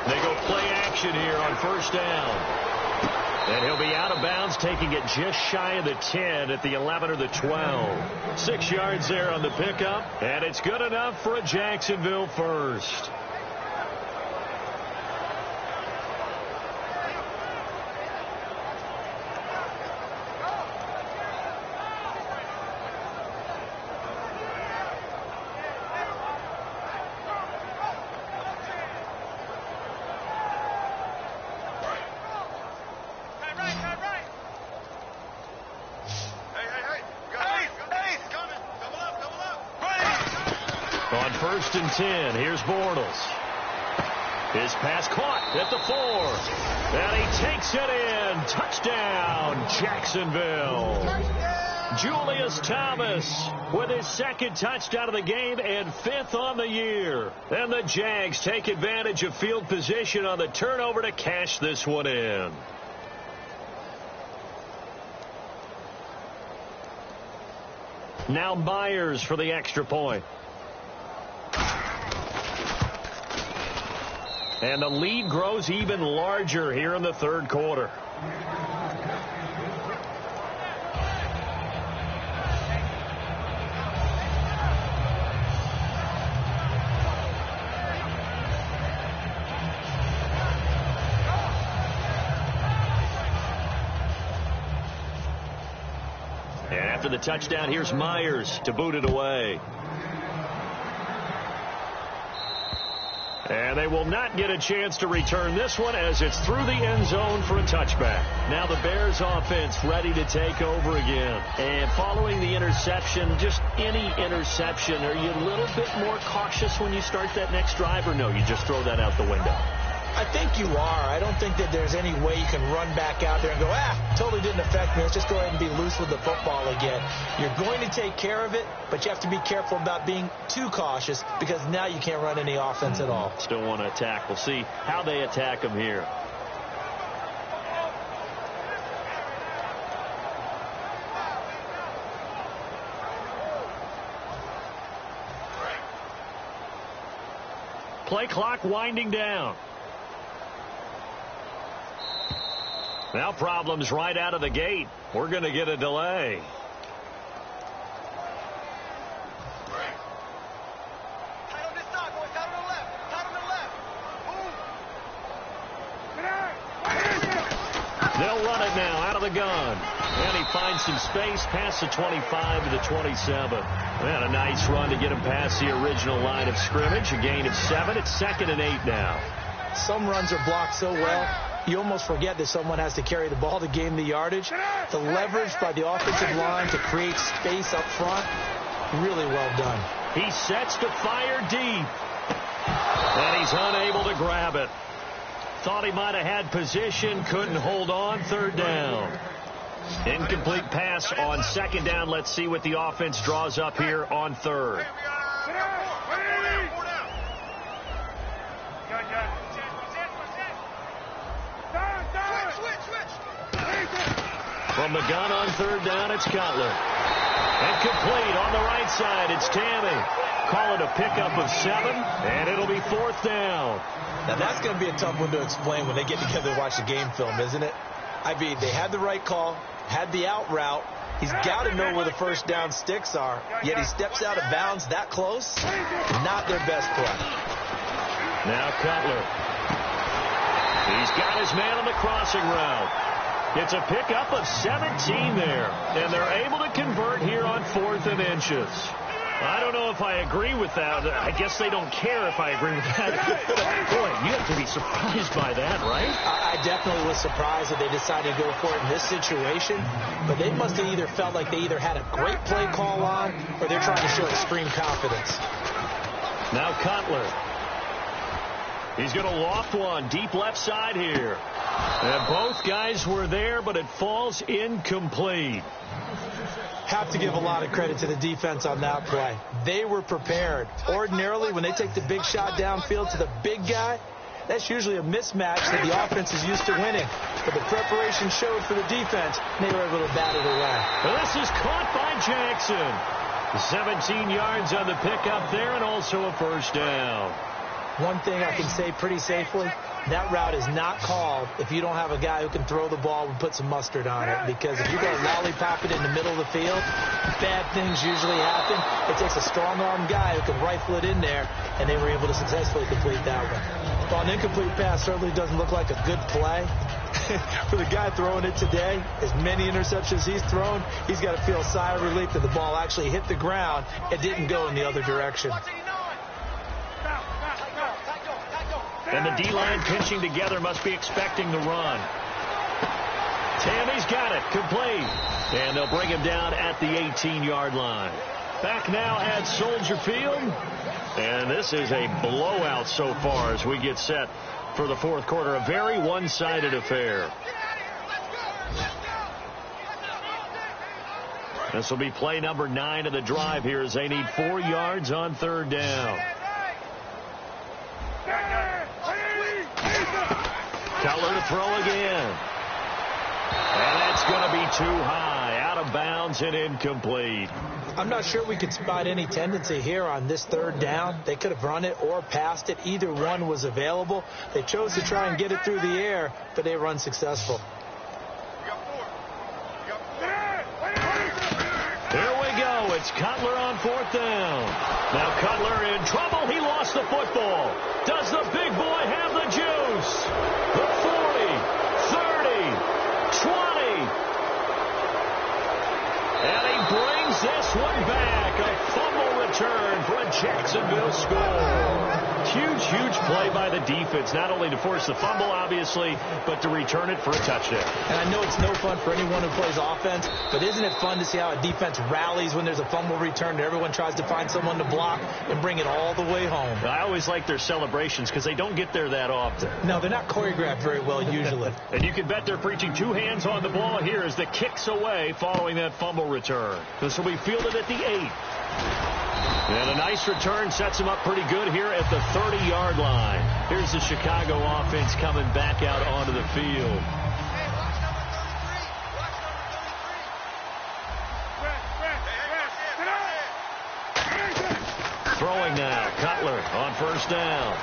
They go play action here on 1st down. And he'll be out of bounds, taking it just shy of the 10 at the 11 or the 12. 6 yards there on the pickup, and it's good enough for a Jacksonville first. On 1st and 10, here's Bortles. His pass caught at the 4. And he takes it in. Touchdown, Jacksonville. Julius Thomas with his 2nd touchdown of the game and 5th on the year. And the Jags take advantage of field position on the turnover to cash this one in. Now Myers for the extra point. And the lead grows even larger here in the 3rd quarter. And after the touchdown, here's Myers to boot it away. And they will not get a chance to return this one as it's through the end zone for a touchback. Now the Bears offense ready to take over again. And following the interception, just any interception, are you a little bit more cautious when you start that next drive, or no, you just throw that out the window? I think you are. I don't think that there's any way you can run back out there and go, totally didn't affect me. Let's just go ahead and be loose with the football again. You're going to take care of it, but you have to be careful about being too cautious because now you can't run any offense at all. Still want to attack. We'll see how they attack him here. Play clock winding down. Now problems right out of the gate. We're going to get a delay. Tight on this side, boys. Tight on the left. Tight on the left. Move. They'll run it now out of the gun. And he finds some space past the 25 to the 27. And a nice run to get him past the original line of scrimmage. A gain of 7. It's 2nd and 8 now. Some runs are blocked so well, you almost forget that someone has to carry the ball to gain the yardage. The leverage by the offensive line to create space up front, really well done. He sets to fire deep. And he's unable to grab it. Thought he might have had position, couldn't hold on. 3rd down. Incomplete pass on 2nd down. Let's see what the offense draws up here on 3rd. From the gun on 3rd down, it's Cutler. And complete on the right side, it's Tammy. Call it a pickup of 7, and it'll be 4th down. Now that's going to be a tough one to explain when they get together and watch the game film, isn't it? I mean, they had the right call, had the out route. He's got to know where the 1st down sticks are, yet he steps out of bounds that close. Not their best play. Now Cutler. He's got his man on the crossing route. It's a pickup of 17 there, and they're able to convert here on 4th and inches. I don't know if I agree with that. I guess they don't care if I agree with that. Boy, you have to be surprised by that, right? I definitely was surprised that they decided to go for it in this situation, but they must have either felt like they either had a great play call on or they're trying to show extreme confidence. Now Cutler. He's going to loft one deep left side here. And both guys were there, but it falls incomplete. Have to give a lot of credit to the defense on that play. They were prepared. Ordinarily, when they take the big shot downfield to the big guy, that's usually a mismatch that the offense is used to winning. But the preparation showed for the defense, and they were able to bat it away. Well, this is caught by Jackson. 17 yards on the pickup there, and also a 1st down. One thing I can say pretty safely, that route is not called if you don't have a guy who can throw the ball and put some mustard on it. Because if you go lollipop it in the middle of the field, bad things usually happen. It takes a strong-arm guy who can rifle it in there, and they were able to successfully complete that one. While an incomplete pass certainly doesn't look like a good play, for the guy throwing it today, as many interceptions he's thrown, he's got to feel a sigh of relief that the ball actually hit the ground and didn't go in the other direction. And the D-line pinching together must be expecting the run. Tammy's got it. Complete. And they'll bring him down at the 18-yard line. Back now at Soldier Field. And this is a blowout so far as we get set for the 4th quarter. A very one-sided affair. This will be play number 9 of the drive here as they need 4 yards on 3rd down. Cutler to throw again. And that's going to be too high. Out of bounds and incomplete. I'm not sure we could spot any tendency here on this 3rd down. They could have run it or passed it. Either one was available. They chose to try and get it through the air, but they were unsuccessful. Here we go. It's Cutler on 4th down. Now Cutler in trouble. He lost the football. Does the big boy have the juice? The 40, 30, 20. And he brings this one back. A fumble return for a Jacksonville score. Huge play by the defense, not only to force the fumble, obviously, but to return it for a touchdown. And I know it's no fun for anyone who plays offense, but isn't it fun to see how a defense rallies when there's a fumble return and everyone tries to find someone to block and bring it all the way home? I always like their celebrations because they don't get there that often. No, they're not choreographed very well usually. And you can bet they're preaching two hands on the ball here as the kick's away following that fumble return. This will be fielded at the 8. And a nice return sets him up pretty good here at the 30-yard line. Here's the Chicago offense coming back out onto the field. Throwing now, Cutler on first down.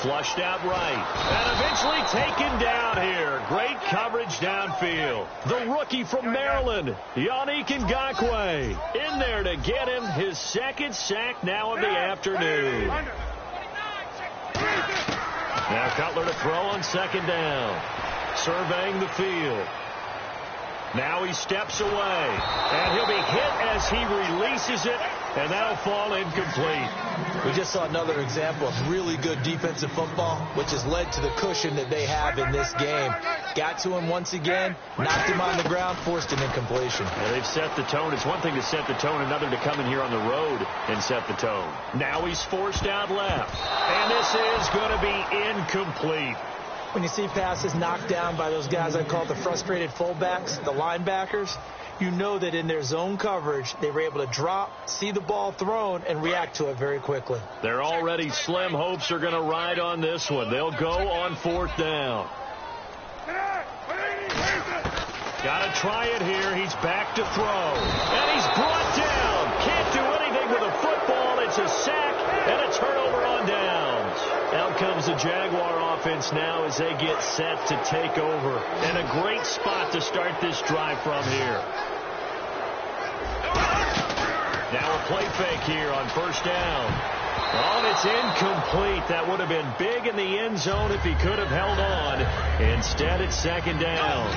Flushed out right. And eventually taken down here. Great coverage downfield. The rookie from Maryland, Yannick Ngakoue, in there to get him his second sack now of the afternoon. Now Cutler to throw on second down. Surveying the field. Now he steps away, and he'll be hit as he releases it, and that'll fall incomplete. We just saw another example of really good defensive football, which has led to the cushion that they have in this game. Got to him once again, knocked him on the ground, forced an incompletion. Yeah, they've set the tone. It's one thing to set the tone, another to come in here on the road and set the tone. Now he's forced out left, and this is going to be incomplete. When you see passes knocked down by those guys I call the frustrated fullbacks, the linebackers, you know that in their zone coverage, they were able to drop, see the ball thrown, and react to it very quickly. Their already slim hopes are going to ride on this one. They'll go on fourth down. Got to try it here. He's back to throw. And he's brought down. Can't do anything with a football. It's a sack and a turnover on downs. Out comes the Jaguar offense now as they get set to take over. And a great spot to start this drive from here. Now a play fake here on first down. Oh, and it's incomplete. That would have been big in the end zone if he could have held on. Instead, it's second down.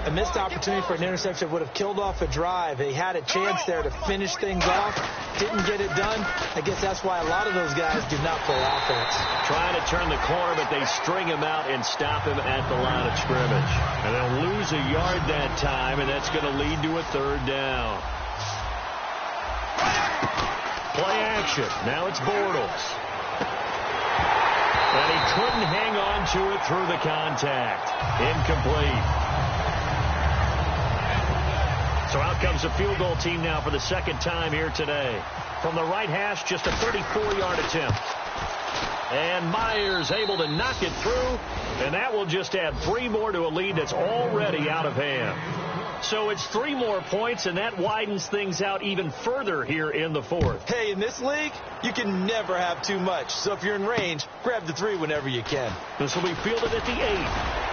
A missed opportunity for an interception would have killed off a drive. He had a chance there to finish things off. Didn't get it done. I guess that's why a lot of those guys do not play offense. Trying to turn the corner, but they string him out and stop him at the line of scrimmage. And they'll lose a yard that time, and that's going to lead to a third down. Play action. Now it's Bortles. And he couldn't hang on to it through the contact. Incomplete. So out comes the field goal team now for the second time here today. From the right hash, just a 34-yard attempt. And Myers able to knock it through, and that will just add 3 more to a lead that's already out of hand. So it's 3 more points, and that widens things out even further here in the fourth. Hey, in this league, you can never have too much. So if you're in range, grab the 3 whenever you can. This will be fielded at the 8.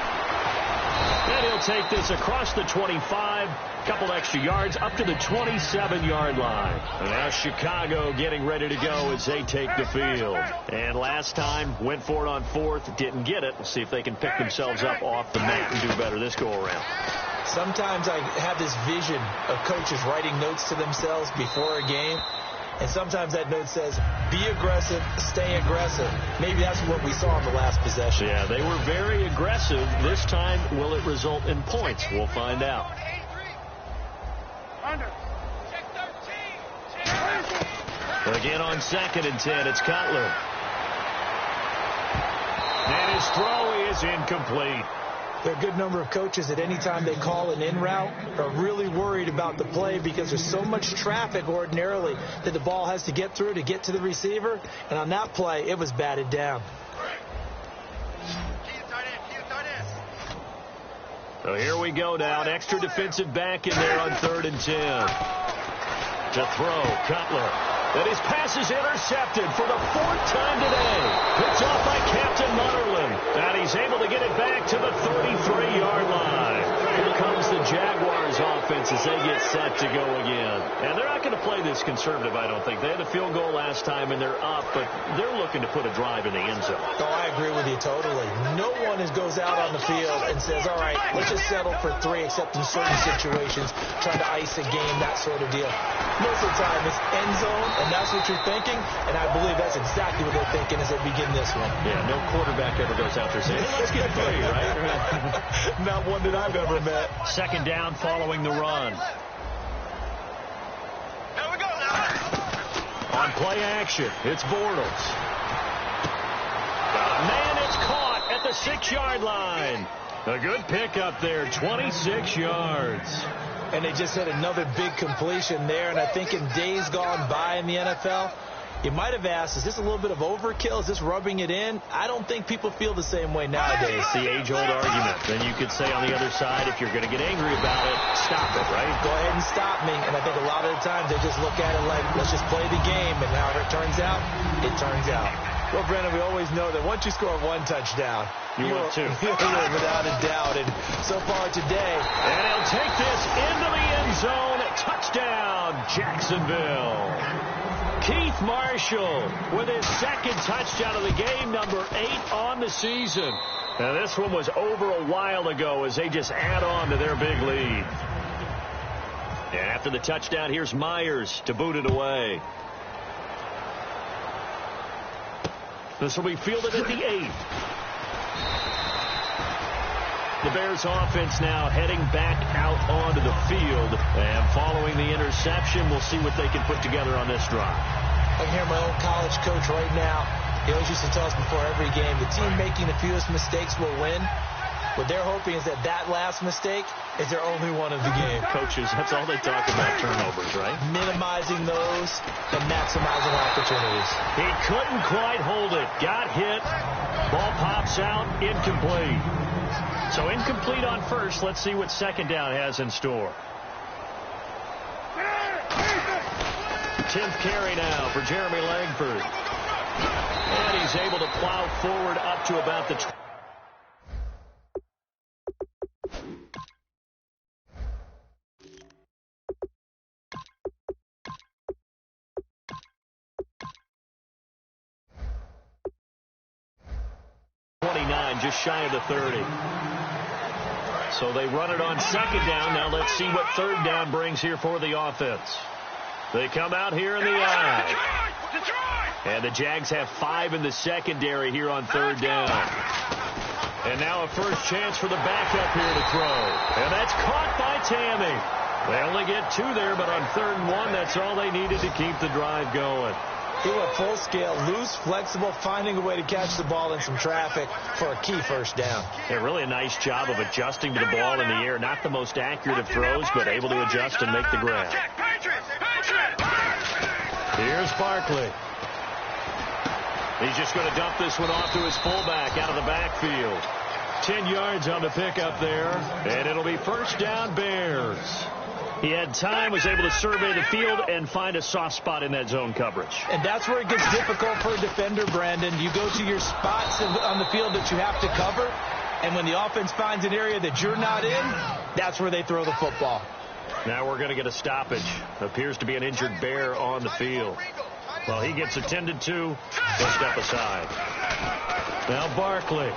And he'll take this across the 25, couple extra yards, up to the 27-yard line. And now Chicago getting ready to go as they take the field. And last time, went for it on fourth, didn't get it. We'll see if they can pick themselves up off the mat and do better this go-around. Sometimes I have this vision of coaches writing notes to themselves before a game. And sometimes that note says, be aggressive, stay aggressive. Maybe that's what we saw in the last possession. Yeah, they were very aggressive. This time, will it result in points? We'll find out. Again on 2nd and 10, it's Cutler. And his throw is incomplete. There are a good number of coaches at any time they call an in route are really worried about the play because there's so much traffic ordinarily that the ball has to get through to get to the receiver. And on that play, it was batted down. So here we go now. An extra defensive back in there on 3rd and 10. To throw, Cutler. And his pass is intercepted for the 4th time today. Picked off by Captain Mutterland. And he's able to get it back to the 33-yard line. Here comes the Jaguars offense offense as they get set to go again. And they're not going to play this conservative, I don't think. They had a field goal last time, and they're up, but they're looking to put a drive in the end zone. Oh, I agree with you totally. No one goes out on the field and says, all right, let's just settle for 3, except in certain situations, trying to ice a game, that sort of deal. Most of the time, it's end zone, and that's what you're thinking, and I believe that's exactly what they're thinking as they begin this one. Yeah, no quarterback ever goes out there saying, hey, let's get 3, right? Not one that I've ever met. Second down following the run. Here we go now. On play action, it's Bortles. Man, it's caught at the 6-yard line. A good pickup there, 26 yards. And they just had another big completion there, and I think in days gone by in the NFL, you might have asked, is this a little bit of overkill? Is this rubbing it in? I don't think people feel the same way nowadays. The age-old argument. Then you could say on the other side, if you're going to get angry about it, stop it, right? Go ahead and stop me. And I think a lot of the times they just look at it like, let's just play the game. And however it turns out, it turns out. Well, Brandon, we always know that once you score 1 touchdown, you win 2. Without a doubt. And so far today. And he'll take this into the end zone. Touchdown, Jacksonville. Keith Marshall with his second touchdown of the game, number 8 on the season. Now, this one was over a while ago as they just add on to their big lead. And after the touchdown, here's Myers to boot it away. This will be fielded at the 8. The Bears offense now heading back out onto the field. And following the interception, we'll see what they can put together on this drive. I can hear my old college coach right now. He always used to tell us before every game, the team making the fewest mistakes will win. What they're hoping is that last mistake is their only one of the game. Coaches, that's all they talk about, turnovers, right? Minimizing those and maximizing opportunities. He couldn't quite hold it. Got hit. Ball pops out. Incomplete. So incomplete on first. Let's see what second down has in store. 10th carry now for Jeremy Langford. And he's able to plow forward up to about the 29, just shy of the 30. So they run it on second down. Now let's see what third down brings here for the offense. They come out here in the eye. And the Jags have 5 in the secondary here on third down. And now a first chance for the backup here to throw. And that's caught by Tammy. They only get 2 there, but on 3rd and 1, that's all they needed to keep the drive going. He went full scale, loose, flexible, finding a way to catch the ball in some traffic for a key first down. Yeah, really a nice job of adjusting to the ball in the air. Not the most accurate of throws, but able to adjust and make the grab. Here's Barkley. He's just going to dump this one off to his fullback out of the backfield. 10 yards on the pickup there, and it'll be first down Bears. He had time, was able to survey the field and find a soft spot in that zone coverage. And that's where it gets difficult for a defender, Brandon. You go to your spots on the field that you have to cover, and when the offense finds an area that you're not in, that's where they throw the football. Now we're going to get a stoppage. Appears to be an injured Bear on the field. Well, he gets attended to. He'll step aside. Now Barkley.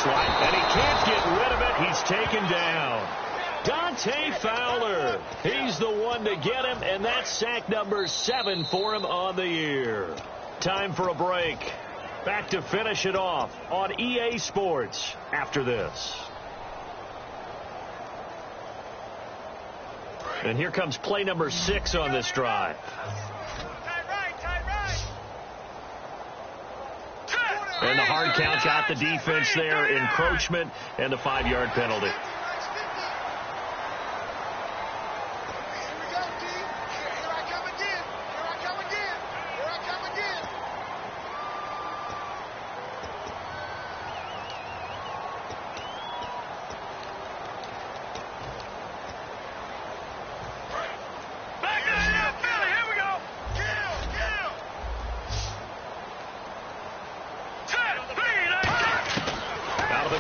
Slide, and he can't get rid of it. He's taken down. Dante Fowler. He's the one to get him, and that's sack number 7 for him on the year. Time for a break. Back to finish it off on EA Sports after this. And here comes play number 6 on this drive. And the hard count got the defense there, encroachment, and the 5-yard penalty.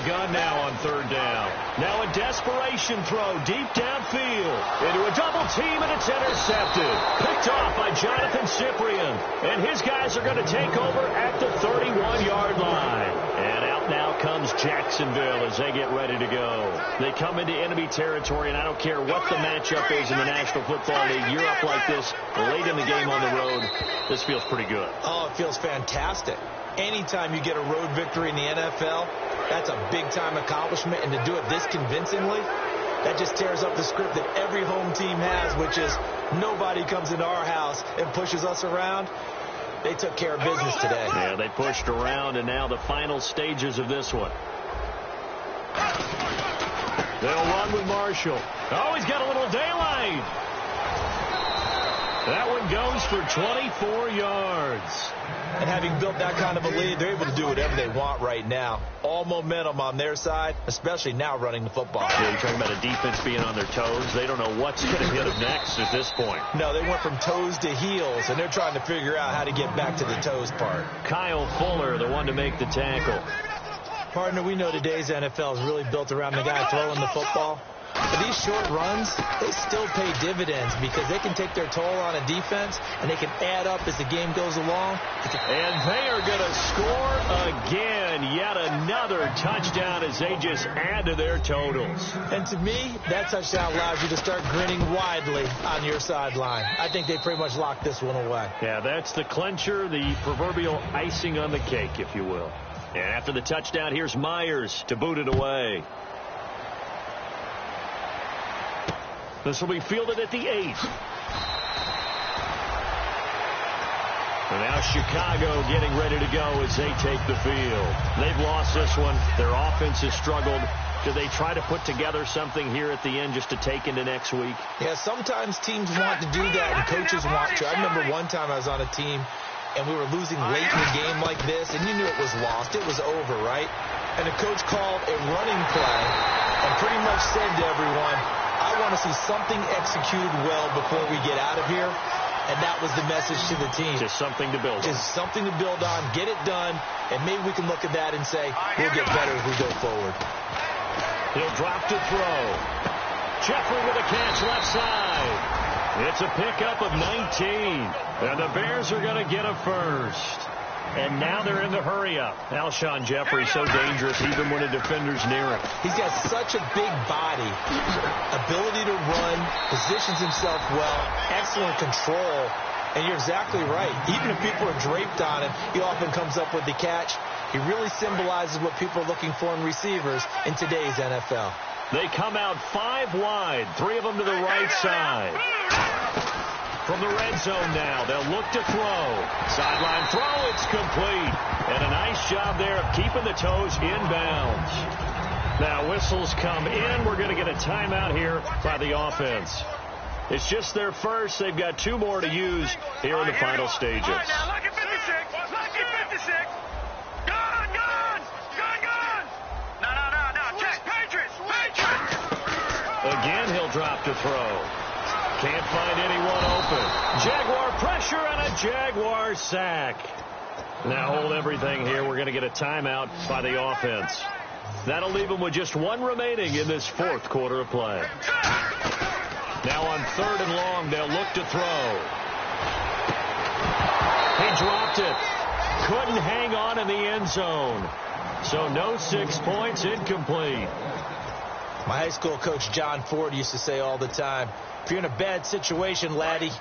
gun now on third down. Now a desperation throw deep downfield. Into a double team, and it's intercepted. Picked off by Jonathan Cyprien. And his guys are going to take over at the 31-yard line. And out now comes Jacksonville as they get ready to go. They come into enemy territory, and I don't care what the matchup is in the National Football League. You're up like this late in the game on the road. This feels pretty good. Oh, it feels fantastic. Anytime you get a road victory in the NFL, that's a big-time accomplishment. And to do it this convincingly, that just tears up the script that every home team has, which is nobody comes into our house and pushes us around. They took care of business today. Yeah, they pushed around, and now the final stages of this one. They'll run with Marshall. Oh, he's got a little daylight. That one goes for 24 yards. And having built that kind of a lead, they're able to do whatever they want right now. All momentum on their side, especially now running the football. Yeah, you're talking about a defense being on their toes. They don't know what's going to hit them next at this point. No, they went from toes to heels, and they're trying to figure out how to get back to the toes part. Kyle Fuller, the one to make the tackle. Partner, we know today's NFL is really built around the guy throwing the football. But these short runs, they still pay dividends because they can take their toll on a defense, and they can add up as the game goes along. And they are going to score again. Yet another touchdown as they just add to their totals. And to me, that touchdown allows you to start grinning widely on your sideline. I think they pretty much locked this one away. Yeah, that's the clincher, the proverbial icing on the cake, if you will. And after the touchdown, here's Myers to boot it away. This will be fielded at the 8. And now Chicago getting ready to go as they take the field. They've lost this one. Their offense has struggled. Do they try to put together something here at the end just to take into next week? Yeah, sometimes teams want to do that and coaches want to. I remember one time I was on a team and we were losing late in the game like this, and you knew it was lost. It was over, right? And the coach called a running play and pretty much said to everyone, I want to see something executed well before we get out of here. And that was the message to the team. Just something to build on. Just something to build on, get it done, and maybe we can look at that and say, we'll get better as we go forward. He'll drop to throw. Jeffrey with a catch left side. It's a pickup of 19. And the Bears are going to get a first. And now they're in the hurry-up. Alshon Jeffrey so dangerous even when a defender's near him. He's got such a big body, ability to run, positions himself well, excellent control. And you're exactly right. Even if people are draped on him, he often comes up with the catch. He really symbolizes what people are looking for in receivers in today's NFL. They come out 5 wide, 3 of them to the right side. From the red zone now, they'll look to throw. Sideline throw, it's complete. And a nice job there of keeping the toes inbounds. Now whistles come in. We're going to get a timeout here by the offense. It's just their first. They've got 2 more to use here in the final stages. All right, now, look at 56. Look at 56. Gone, gone. Gone, gone. No. Check. Patriots. Again, he'll drop to throw. Can't find anyone open. Jaguar pressure and a Jaguar sack. Now hold everything here. We're going to get a timeout by the offense. That'll leave them with just 1 remaining in this 4th quarter of play. Now on 3rd and long, they'll look to throw. He dropped it. Couldn't hang on in the end zone. So no 6 points, incomplete. My high school coach John Ford used to say all the time, if you're in a bad situation, laddie,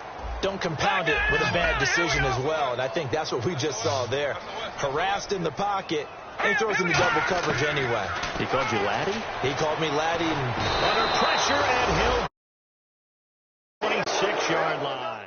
don't compound it with a bad decision as well. And I think that's what we just saw there. Harassed in the pocket, and he throws into double coverage anyway. He called you laddie? He called me laddie. Under pressure, and he'll 26-yard line.